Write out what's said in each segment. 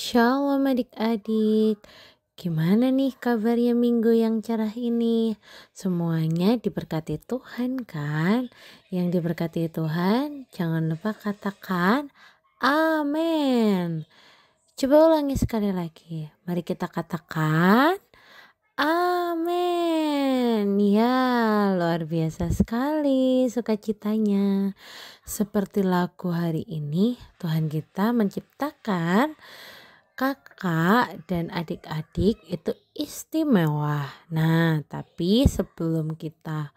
Shalom adik-adik, gimana nih kabarnya minggu yang cerah ini? Semuanya diberkati Tuhan kan? Yang diberkati Tuhan, jangan lupa katakan amin. Coba ulangi sekali lagi, mari kita katakan amin. Ya, luar biasa sekali sukacitanya. Seperti lagu hari ini, Tuhan kita menciptakan kakak dan adik-adik itu istimewa. Nah, tapi sebelum kita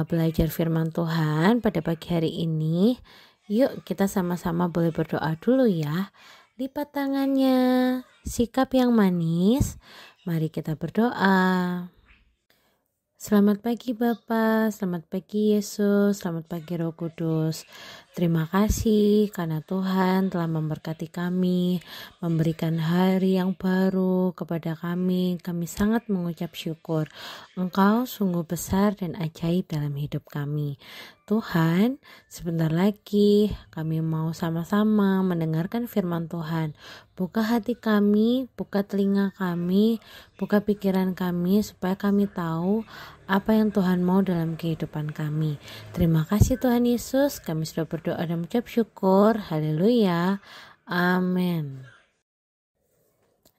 belajar firman Tuhan pada pagi hari ini, yuk kita sama-sama boleh berdoa dulu ya. Lipat tangannya, sikap yang manis. Mari kita berdoa. Selamat pagi Bapa, selamat pagi Yesus, selamat pagi Roh Kudus. Terima kasih karena Tuhan telah memberkati kami, memberikan hari yang baru kepada kami. Kami sangat mengucap syukur. Engkau sungguh besar dan ajaib dalam hidup kami. Tuhan, sebentar lagi kami mau sama-sama mendengarkan firman Tuhan. Buka hati kami, buka telinga kami, buka pikiran kami supaya kami tahu apa yang Tuhan mau dalam kehidupan kami. Terima kasih Tuhan Yesus, kami sudah berdoa dan mengucap syukur. Haleluya. Amin.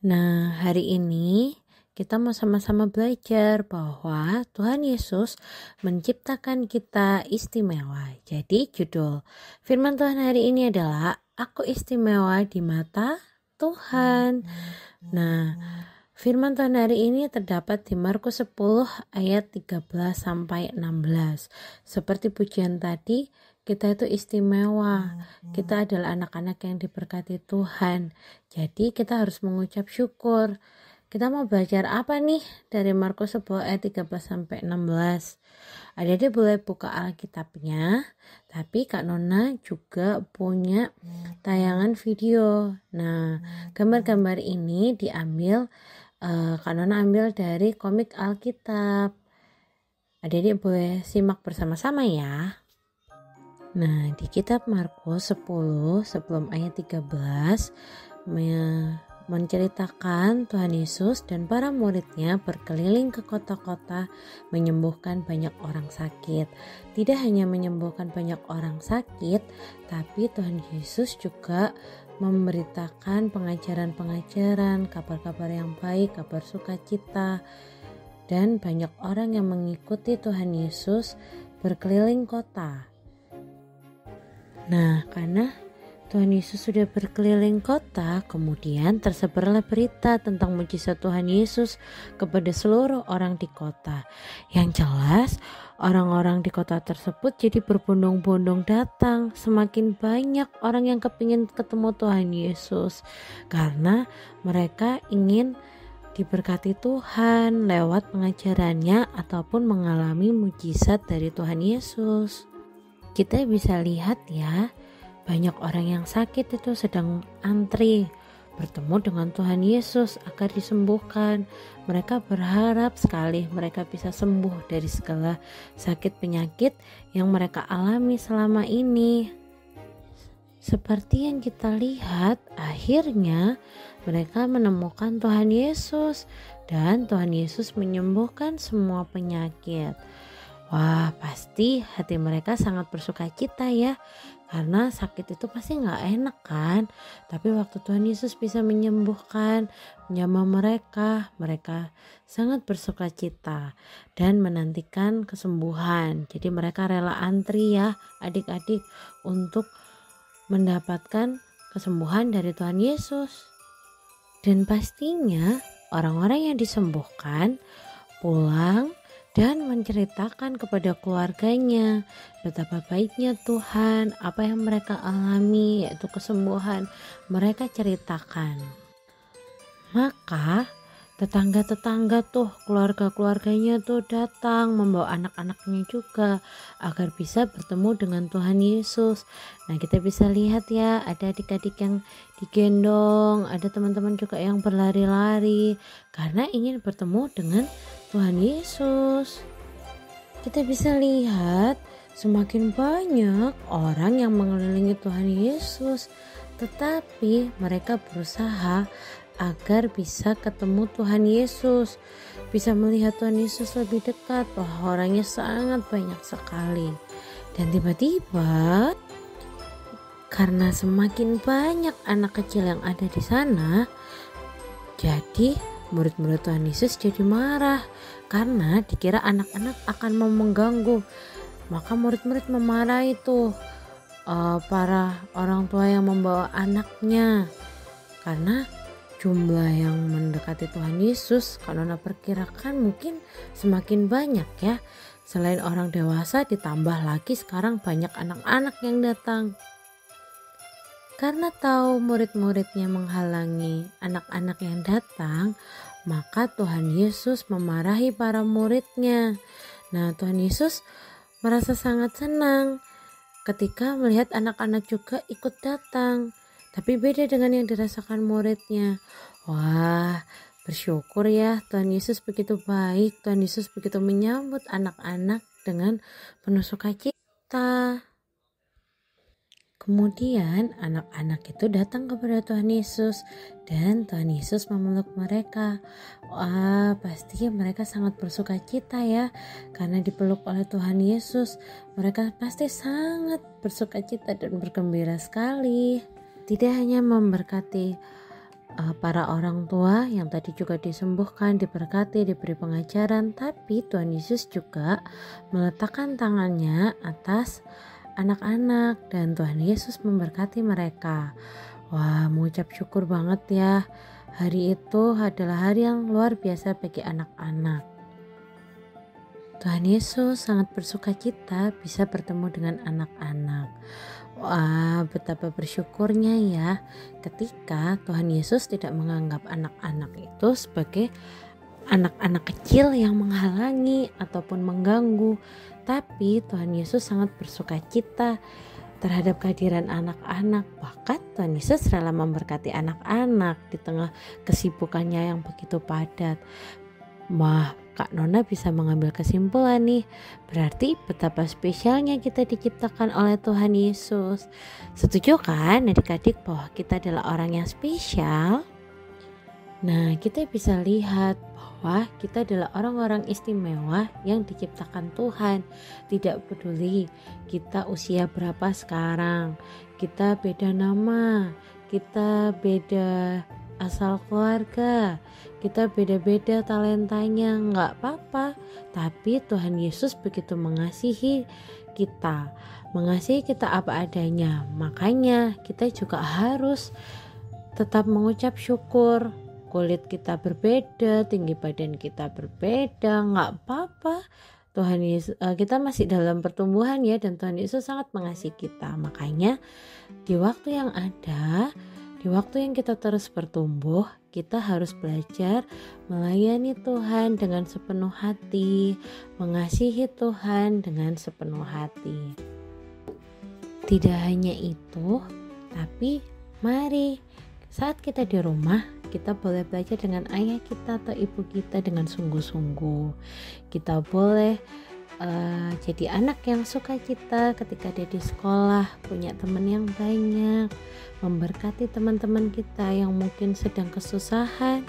Nah, hari ini kita mau sama-sama belajar bahwa Tuhan Yesus menciptakan kita istimewa. Jadi judul firman Tuhan hari ini adalah Aku istimewa di mata Tuhan. Nah, firman Tuhan hari ini terdapat di Markus 10 ayat 13 sampai 16. Seperti pujian tadi, kita itu istimewa. Kita adalah anak-anak yang diberkati Tuhan. Jadi kita harus mengucap syukur. Kita mau belajar apa nih dari Markus 10 ayat 13 sampai 16? Adik-adik boleh buka Alkitabnya, tapi Kak Nona juga punya tayangan video. Nah, gambar-gambar ini diambil, Kak Nona ambil dari komik Alkitab. Adik-adik boleh simak bersama-sama ya. Nah, di kitab Markus 10 sebelum ayat 13 menceritakan Tuhan Yesus dan para muridnya berkeliling ke kota-kota menyembuhkan banyak orang sakit. Tidak hanya menyembuhkan banyak orang sakit, tapi Tuhan Yesus juga memberitakan pengajaran-pengajaran, kabar-kabar yang baik, kabar sukacita. Dan banyak orang yang mengikuti Tuhan Yesus berkeliling kota. Nah, karena Tuhan Yesus sudah berkeliling kota, kemudian tersebarlah berita tentang mujizat Tuhan Yesus kepada seluruh orang di kota. Yang jelas, orang-orang di kota tersebut jadi berbondong-bondong datang. Semakin banyak orang yang kepingin ketemu Tuhan Yesus, karena mereka ingin diberkati Tuhan lewat pengajarannya ataupun mengalami mujizat dari Tuhan Yesus. Kita bisa lihat ya, banyak orang yang sakit itu sedang antri bertemu dengan Tuhan Yesus agar disembuhkan. Mereka berharap sekali mereka bisa sembuh dari segala sakit penyakit yang mereka alami selama ini. Seperti yang kita lihat, akhirnya mereka menemukan Tuhan Yesus dan Tuhan Yesus menyembuhkan semua penyakit. Wah, pasti hati mereka sangat bersukacita ya, karena sakit itu pasti gak enak kan. Tapi waktu Tuhan Yesus bisa menyembuhkan, menjamah mereka sangat bersukacita dan menantikan kesembuhan. Jadi mereka rela antri ya adik-adik untuk mendapatkan kesembuhan dari Tuhan Yesus. Dan pastinya orang-orang yang disembuhkan pulang dan menceritakan kepada keluarganya betapa baiknya Tuhan, apa yang mereka alami yaitu kesembuhan, mereka ceritakan. Maka tetangga-tetangga tuh, keluarga-keluarganya tuh datang membawa anak-anaknya juga agar bisa bertemu dengan Tuhan Yesus. Nah, kita bisa lihat ya, ada adik-adik yang digendong, ada teman-teman juga yang berlari-lari karena ingin bertemu dengan Tuhan Yesus. Kita bisa lihat semakin banyak orang yang mengelilingi Tuhan Yesus. Tetapi mereka berusaha agar bisa ketemu Tuhan Yesus, bisa melihat Tuhan Yesus lebih dekat, bahwa orangnya sangat banyak sekali. Dan tiba-tiba karena semakin banyak anak kecil yang ada di sana, jadi murid-murid Tuhan Yesus jadi marah karena dikira anak-anak akan mau mengganggu. Maka murid-murid memarahi para orang tua yang membawa anaknya, karena jumlah yang mendekati Tuhan Yesus karena perkirakan mungkin semakin banyak ya. Selain orang dewasa ditambah lagi sekarang banyak anak-anak yang datang. Karena tahu murid-muridnya menghalangi anak-anak yang datang, maka Tuhan Yesus memarahi para muridnya. Nah, Tuhan Yesus merasa sangat senang ketika melihat anak-anak juga ikut datang. Tapi beda dengan yang dirasakan muridnya. Wah, bersyukur ya, Tuhan Yesus begitu baik. Tuhan Yesus begitu menyambut anak-anak dengan penuh sukacita. Kemudian anak-anak itu datang kepada Tuhan Yesus dan Tuhan Yesus memeluk mereka. Wah, pasti mereka sangat bersukacita ya, karena dipeluk oleh Tuhan Yesus. Mereka pasti sangat bersukacita dan bergembira sekali. Tidak hanya memberkati para orang tua yang tadi juga disembuhkan, diberkati, diberi pengajaran, tapi Tuhan Yesus juga meletakkan tangannya atas anak-anak dan Tuhan Yesus memberkati mereka. Wah, mengucap syukur banget ya. Hari itu adalah hari yang luar biasa bagi anak-anak. Tuhan Yesus sangat bersukacita bisa bertemu dengan anak-anak. Wah, betapa bersyukurnya ya ketika Tuhan Yesus tidak menganggap anak-anak itu sebagai anak-anak kecil yang menghalangi ataupun mengganggu, tapi Tuhan Yesus sangat bersukacita terhadap kehadiran anak-anak. Bahkan Tuhan Yesus rela memberkati anak-anak di tengah kesibukannya yang begitu padat. Wah, Kak Nona bisa mengambil kesimpulan nih, berarti betapa spesialnya kita diciptakan oleh Tuhan Yesus. Setuju kan adik-adik bahwa kita adalah orang yang spesial? Nah, kita bisa lihat bahwa kita adalah orang-orang istimewa yang diciptakan Tuhan. Tidak peduli kita usia berapa sekarang, kita beda nama, kita beda asal keluarga, kita beda-beda talentanya, nggak apa-apa. Tapi Tuhan Yesus begitu mengasihi kita apa adanya. Makanya kita juga harus tetap mengucap syukur. Kulit kita berbeda, tinggi badan kita berbeda, nggak apa-apa. Tuhan Yesus, kita masih dalam pertumbuhan ya, dan Tuhan Yesus sangat mengasihi kita. Makanya di waktu yang ada, di waktu yang kita terus bertumbuh, kita harus belajar melayani Tuhan dengan sepenuh hati, mengasihi Tuhan dengan sepenuh hati. Tidak hanya itu, tapi mari saat kita di rumah, kita boleh belajar dengan ayah kita atau ibu kita dengan sungguh-sungguh. Kita boleh jadi anak yang sukacita ketika dia di sekolah, punya teman yang banyak, memberkati teman-teman kita yang mungkin sedang kesusahan,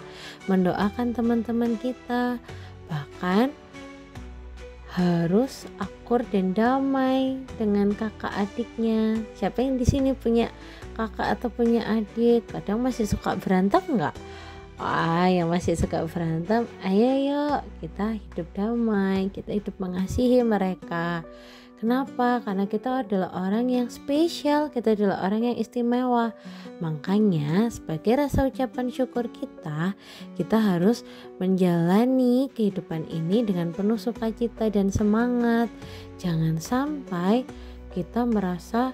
mendoakan teman-teman kita, bahkan harus akur dan damai dengan kakak adiknya. Siapa yang di sini punya kakak atau punya adik? Kadang masih suka berantem nggak? Wah, yang masih suka berantem, ayo yuk kita hidup damai, kita hidup mengasihi mereka. Kenapa? Karena kita adalah orang yang spesial, kita adalah orang yang istimewa. Makanya sebagai rasa ucapan syukur kita harus menjalani kehidupan ini dengan penuh sukacita dan semangat. Jangan sampai kita merasa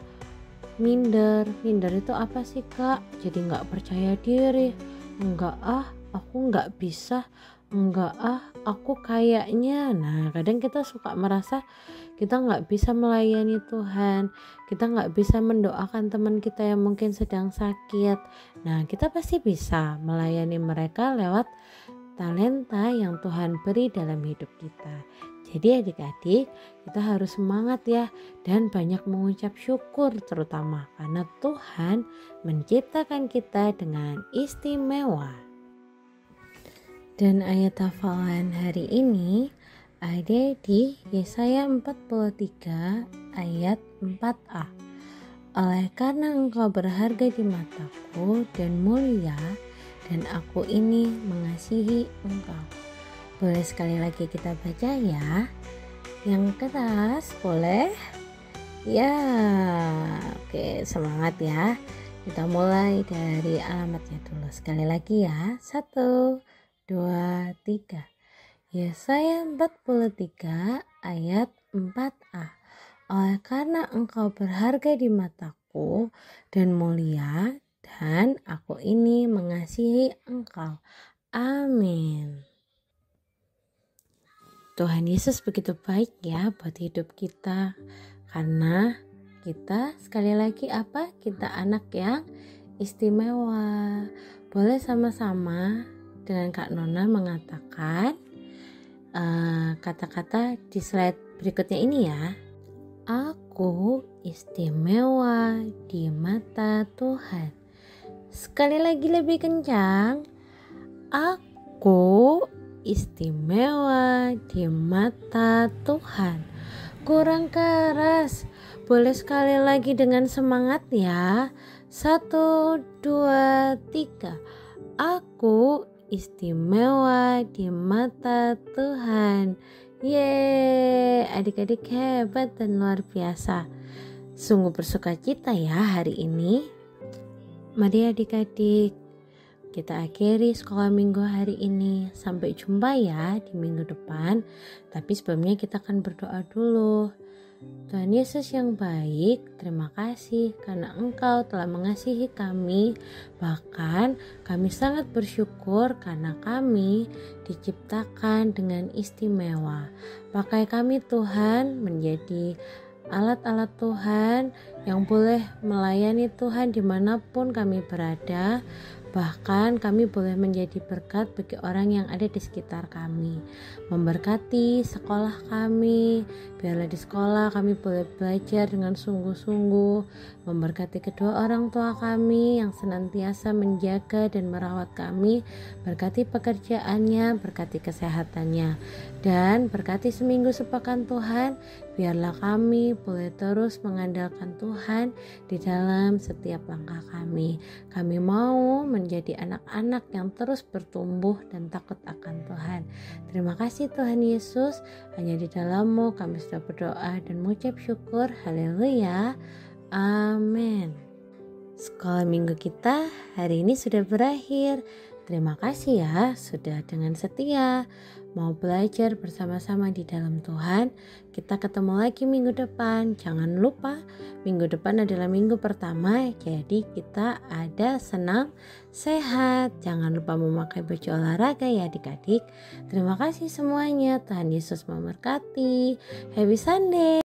minder. Minder itu apa sih Kak? Jadi gak percaya diri. Enggak aku gak bisa. Enggak aku kayaknya. Nah, kadang kita suka merasa kita gak bisa melayani Tuhan, kita gak bisa mendoakan teman kita yang mungkin sedang sakit. Nah, kita pasti bisa melayani mereka lewat talenta yang Tuhan beri dalam hidup kita. Jadi adik-adik, kita harus semangat ya dan banyak mengucap syukur, terutama karena Tuhan menciptakan kita dengan istimewa. Dan ayat hafalan hari ini ada di Yesaya 43 ayat 4a. Oleh karena engkau berharga di mataku dan mulia, dan aku ini mengasihi engkau. Boleh sekali lagi kita baca ya. Yang keras boleh? Ya, oke, semangat ya. Kita mulai dari alamatnya dulu. Sekali lagi ya. 1, 2, 3. Yesaya 43 ayat 4a. Oleh karena engkau berharga di mataku dan mulia, dan aku ini mengasihi engkau. Amin. Tuhan Yesus begitu baik ya buat hidup kita, karena kita sekali lagi kita anak yang istimewa. Boleh sama-sama dengan Kak Nona mengatakan kata-kata di slide berikutnya ini ya. Aku istimewa di mata Tuhan. Sekali lagi lebih kencang. Aku istimewa di mata Tuhan. Kurang keras. Boleh sekali lagi dengan semangat ya. 1, 2, 3. Aku istimewa di mata Tuhan. Yeay, adik-adik hebat dan luar biasa. Sungguh bersukacita ya hari ini. Mari adik-adik, kita akhiri sekolah minggu hari ini. Sampai jumpa ya di minggu depan. Tapi sebelumnya kita akan berdoa dulu. Tuhan Yesus yang baik, terima kasih karena Engkau telah mengasihi kami. Bahkan kami sangat bersyukur karena kami diciptakan dengan istimewa. Pakai kami Tuhan menjadi alat-alat Tuhan yang boleh melayani Tuhan dimanapun kami berada. Bahkan kami boleh menjadi berkat bagi orang yang ada di sekitar kami. Memberkati sekolah kami, biarlah di sekolah kami boleh belajar dengan sungguh-sungguh. Memberkati kedua orang tua kami yang senantiasa menjaga dan merawat kami. Berkati pekerjaannya, berkati kesehatannya. Dan berkati seminggu sepekan Tuhan, biarlah kami boleh terus mengandalkan Tuhan di dalam setiap langkah kami. Kami mau menjadi anak-anak yang terus bertumbuh dan takut akan Tuhan. Terima kasih Tuhan Yesus, hanya di dalam-Mu kami sudah berdoa dan mengucap syukur. Haleluya, amin. Sekolah minggu kita hari ini sudah berakhir. Terima kasih ya sudah dengan setia mau belajar bersama-sama di dalam Tuhan. Kita ketemu lagi minggu depan. Jangan lupa minggu depan adalah minggu pertama, jadi kita ada senam sehat. Jangan lupa memakai baju olahraga ya adik-adik. Terima kasih semuanya. Tuhan Yesus memberkati. Happy Sunday.